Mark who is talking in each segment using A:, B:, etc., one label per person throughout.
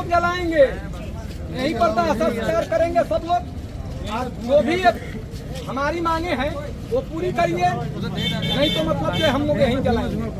A: लोग जलाएंगे, यहीं पर तो असर करेंगे सब लोग। जो भी हमारी मांगे हैं वो पूरी करिए, नहीं तो मतलब कि हम लोग यहीं जलाएंगे।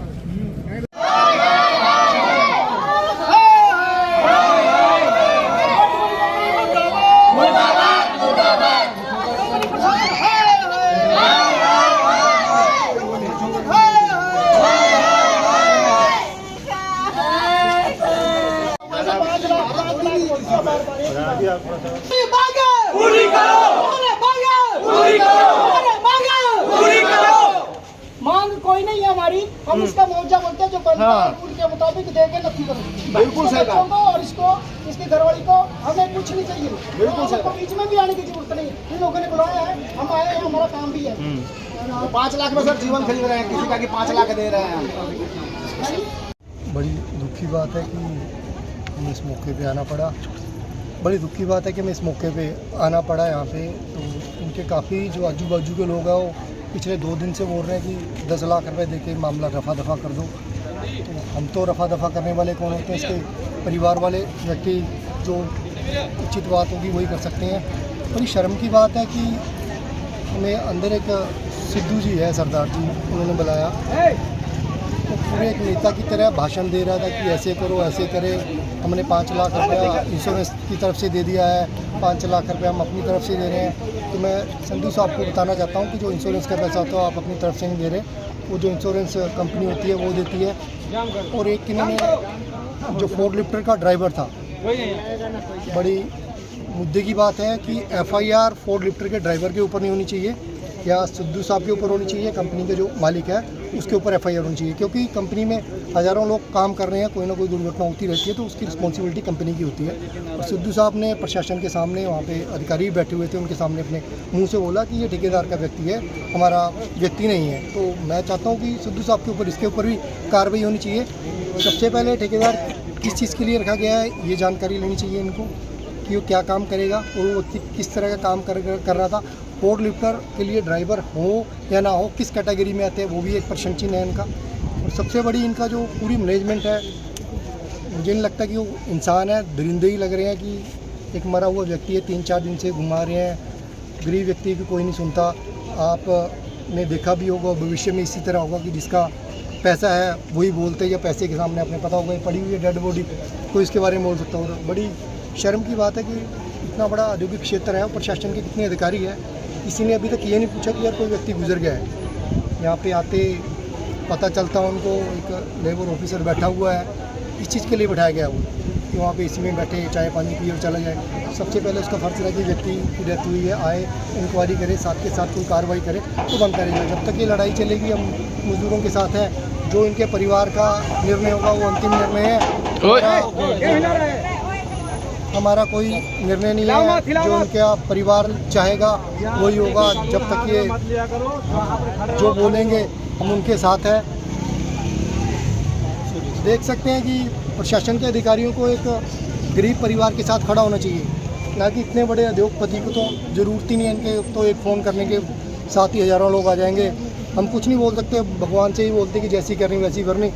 B: मांग कोई नहीं है हमारी, हम इसका मुआवजा बोलते हैं जो कानून के मुताबिक देके नक्की करेंगे। बिल्कुल सही बात। और इसको इसकी घरवाली को हमें कुछ नहीं चाहिए, बिल्कुल सही। बीच में भी आने की जरूरत नहीं, इन लोगों ने बुलाया है, हम आए हैं, हमारा काम भी है।
C: 5 लाख में सर जीवन खरीद रहे हैं, किसी का कि 5 लाख दे रहे हैं।
D: बड़ी दुख की बात है कि हमें इस मौके पे आना पड़ा। बड़ी दुख की बात है कि हमें इस मौके पे आना पड़ा यहाँ पे। तो इनके काफ़ी जो आजू बाजू के लोग हैं वो पिछले 2 दिन से बोल रहे हैं कि 10 लाख रुपए देके मामला रफा दफा कर दो। तो हम तो रफा दफा करने वाले कौन होते हैं? इसके परिवार वाले व्यक्ति जो उचित बात होगी वही कर सकते हैं। बड़ी शर्म की बात है कि हमें अंदर एक सिद्धू जी है, सरदार जी, उन्होंने बुलाया तो पूरे एक नेता की तरह भाषण दे रहा था कि ऐसे करो, ऐसे करें। हमने 5 लाख रुपया इंश्योरेंस की तरफ से दे दिया है, 5 लाख रुपया हम अपनी तरफ से दे रहे हैं। तो मैं संधू साहब को बताना चाहता हूँ कि जो इंश्योरेंस का पैसा होता है आप अपनी तरफ से नहीं दे रहे, वो जो इंश्योरेंस कंपनी होती है वो देती है। और एक इन्होंने जो फोर्ड लिफ्टर का ड्राइवर था, बड़ी मुद्दे की बात है कि FIR फोर्ड लिफ्टर के ड्राइवर के ऊपर नहीं होनी चाहिए या सिद्धू साहब के ऊपर होनी चाहिए, कंपनी के जो मालिक है उसके ऊपर FIR होनी चाहिए। क्योंकि कंपनी में हज़ारों लोग काम कर रहे हैं, कोई ना कोई दुर्घटना होती रहती है, तो उसकी रिस्पॉन्सिबिलिटी कंपनी की होती है। और सिद्धू साहब ने प्रशासन के सामने, वहाँ पे अधिकारी बैठे हुए थे, उनके सामने अपने मुंह से बोला कि ये ठेकेदार का व्यक्ति है, हमारा व्यक्ति नहीं है। तो मैं चाहता हूँ कि सिद्धू साहब के ऊपर, इसके ऊपर भी कार्रवाई होनी चाहिए। सबसे पहले ठेकेदार किस चीज़ के लिए रखा गया है ये जानकारी लेनी चाहिए इनको कि वो क्या काम करेगा और वो किस तरह का काम कर रहा था। फोर्ड लिफ्टर के लिए ड्राइवर हो या ना हो, किस कैटेगरी में आते हैं, वो भी एक प्रश्न चिन्ह है इनका। और सबसे बड़ी इनका जो पूरी मैनेजमेंट है, मुझे नहीं लगता कि वो इंसान है, दरिंदे ही लग रहे हैं कि एक मरा हुआ व्यक्ति है, 3-4 दिन से घुमा रहे हैं। गरीब व्यक्ति की कोई नहीं सुनता। आपने देखा भी होगा, भविष्य में इसी तरह होगा कि जिसका पैसा है वही बोलते, या पैसे के सामने आपने पता होगा पड़ी हुई है डेड बॉडी, कोई इसके बारे में बोल सकता होगा। बड़ी शर्म की बात है कि इतना बड़ा औद्योगिक क्षेत्र है, प्रशासन के कितने अधिकारी हैं, किसी ने अभी तक ये नहीं पूछा कि यार कोई व्यक्ति गुजर गया है। यहाँ पे आते पता चलता है उनको एक लेबर ऑफिसर बैठा हुआ है, इस चीज़ के लिए बैठाया गया वो कि वहाँ पे इसी में बैठे चाय पानी पिए और चला जाए। सबसे पहले उसका फर्ज है कि व्यक्ति की डेथ हुई है, आए, इंक्वायरी करे, साथ के साथ कोई कार्रवाई करे तो बनता रहेगा। जब तक ये लड़ाई चलेगी हम मजदूरों के साथ हैं। जो इनके परिवार का निर्णय होगा वो अंतिम निर्णय है, हमारा कोई निर्णय नहीं है। जो उनका परिवार चाहेगा वही होगा। जब तक ये जो बोलेंगे हम उनके साथ हैं। देख सकते हैं कि प्रशासन के अधिकारियों को एक गरीब परिवार के साथ खड़ा होना चाहिए, ना कि इतने बड़े उद्योगपति को तो ज़रूरत ही नहीं है इनके। तो एक फ़ोन करने के साथ ही हज़ारों लोग आ जाएंगे। हम कुछ नहीं बोल सकते, भगवान से ही बोलते कि जैसी करनी वैसी करनी।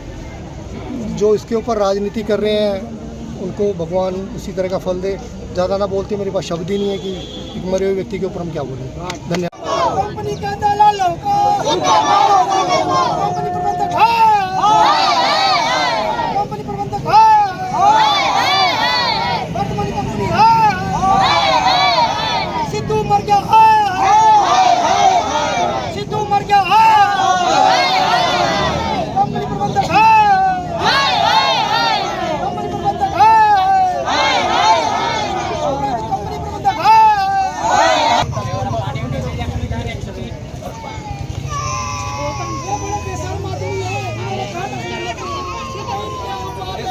D: जो इसके ऊपर राजनीति कर रहे हैं उनको भगवान उसी तरह का फल दे। ज़्यादा ना बोलते, मेरे पास शब्द ही नहीं है कि एक मरे हुए व्यक्ति के ऊपर हम क्या बोलें। धन्यवाद।
B: कंपनी के दलालों को, कंपनी प्रबंधक कंपनी प्रबंधक वर्तमान कंपनी सिद्धू मर गया, सिद्धू मर गया, कंपनी प्रबंधक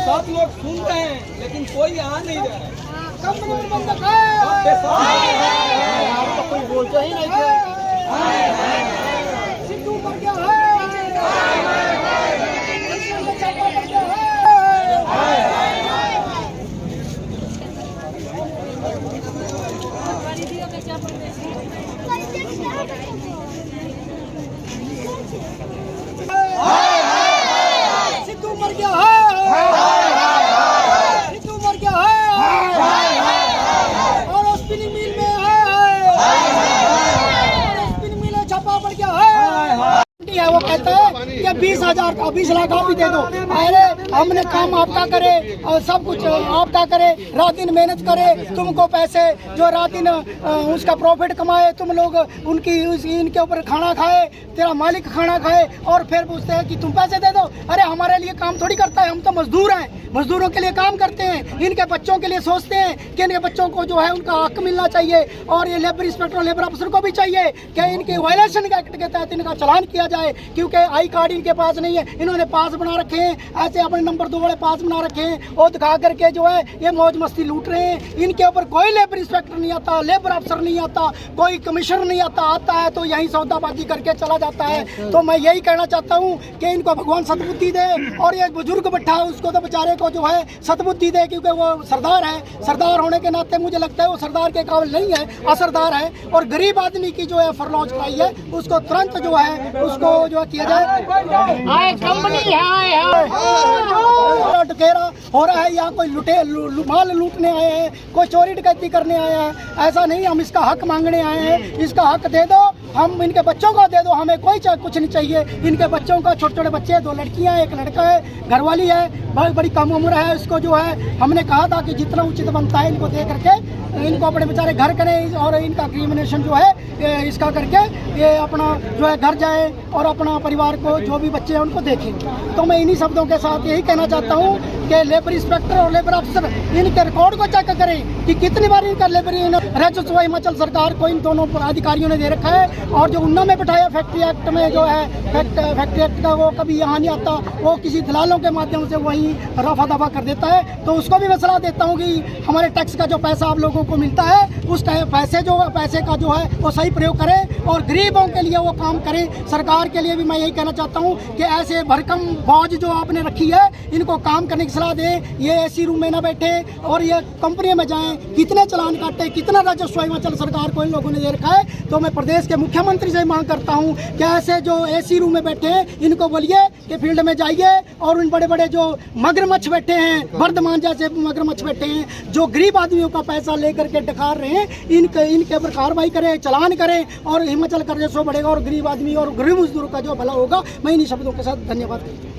A: सब लोग सुन रहे हैं लेकिन कोई आ नहीं रहा है।
B: कंपनी प्रबंधक
C: कोई बोलता ही नहीं है।
B: सिद्धू मर गया है, सिद्धू मर गया है, सिद्धू मर गया है। 20,000 का 20 लाख आप ही दे दो। अरे हमने काम आपका करे और सब कुछ आपका करे, रात दिन मेहनत करे, तुमको पैसे जो रात दिन उसका प्रॉफिट कमाए, तुम लोग इनके ऊपर खाना खाए, तेरा मालिक खाना खाए और फिर पूछते हैं कि तुम पैसे दे दो। अरे हमारे लिए काम थोड़ी करता है, हम तो मजदूर हैं, मजदूरों के लिए काम करते हैं, इनके बच्चों के लिए सोचते हैं कि इनके बच्चों को जो है उनका हक मिलना चाहिए और ये लेबर इंस्पेक्टर लेबर अफसर को भी चाहिए कि इनके वायलेशन एक्ट के तहत इनका चालान किया जाए, क्योंकि आई कार्ड इनके पास नहीं है। इन्होंने पास बना रखे हैं, ऐसे अपने नंबर 2 वाले पास बना रखे हैं और दिखा करके जो है ये मौज मस्ती लूट रहे हैं। इनके ऊपर कोई लेबर इंस्पेक्टर नहीं आता, लेबर अफसर नहीं आता, कोई कमिश्नर नहीं आता है तो यही सौदाबाजी करके चला जाता है। तो मैं यही कहना चाहता हूँ कि इनको भगवान सद्बुद्धि दे और ये बुजुर्ग बैठा है उसको तो बेचारे को जो है सद्बुद्धि दे, क्योंकि वो सरदार है, सरदार होने के नाते मुझे लगता है वो सरदार के काबिल नहीं है, असरदार है। और गरीब आदमी की जो है फरलौज कराई है उसको तुरंत जो है उसको जो किया जाए। डकेरा हो रहा है, यहाँ कोई माल लूटने आए हैं, कोई चोरी डकैती करने आया है, ऐसा नहीं। हम इसका हक मांगने आए हैं, इसका हक दे दो, हम इनके बच्चों को दे दो, हमें कोई कुछ नहीं चाहिए। इनके बच्चों का छोटे छोटे बच्चे, 2 लड़कियां हैं, 1 लड़का है, घरवाली है, बहुत बड़ी कम उम्र है। इसको जो है हमने कहा था कि जितना उचित बनता है इनको दे करके इनको अपने बेचारे घर करें और इनका क्रिमिनेशन जो है इसका करके ये अपना जो है घर जाए और अपना परिवार को जो भी बच्चे हैं उनको देखें। तो मैं इन्हीं शब्दों के साथ यही कहना चाहता हूँ कि लेबर इंस्पेक्टर और लेबर अफसर इनके रिकॉर्ड को चेक करें कि कितनी बार इनका लेबर राजस्व हिमाचल सरकार को इन दोनों अधिकारियों ने दे रखा है। और जो उन्ना में बिठाया फैक्ट्री एक्ट में जो है फैक्ट्री एक्ट का, वो कभी यहाँ नहीं आता, वो किसी दलालों के माध्यम से वहीं रफा दफा कर देता है। तो उसको भी मैं सलाह देता हूँ कि हमारे टैक्स का जो पैसा आप लोगों को मिलता है उस पैसे का जो है वो सही प्रयोग करें और गरीबों के लिए वो काम करें। सरकार के लिए भी मैं यही कहना चाहता हूँ कि ऐसे भरकम फौज जो आपने रखी है इनको काम करने की सलाह दें, ये एसी रूम में ना बैठे और ये कंपनी में जाएं, कितने चालान काटते, कितना राजस्व हिमाचल सरकार को इन लोगों ने दे रखा है। तो मैं प्रदेश के मुख्यमंत्री से मांग करता हूँ कि ऐसे जो एसी रूम में बैठे हैं इनको बोलिए कि फील्ड में जाइए और उन बड़े बड़े जो मगरमच्छ बैठे हैं, वर्धमान जैसे मगरमच्छ बैठे हैं जो गरीब आदमियों का पैसा लेकर के डकार रहे हैं, इनके ऊपर कार्रवाई करें, चालान करें और हिमाचल का राजस्व बढ़ेगा और गरीब आदमी और गरीब मजदूरों का जो भला होगा। मैं इन्हीं शब्दों के साथ धन्यवाद करता हूँ।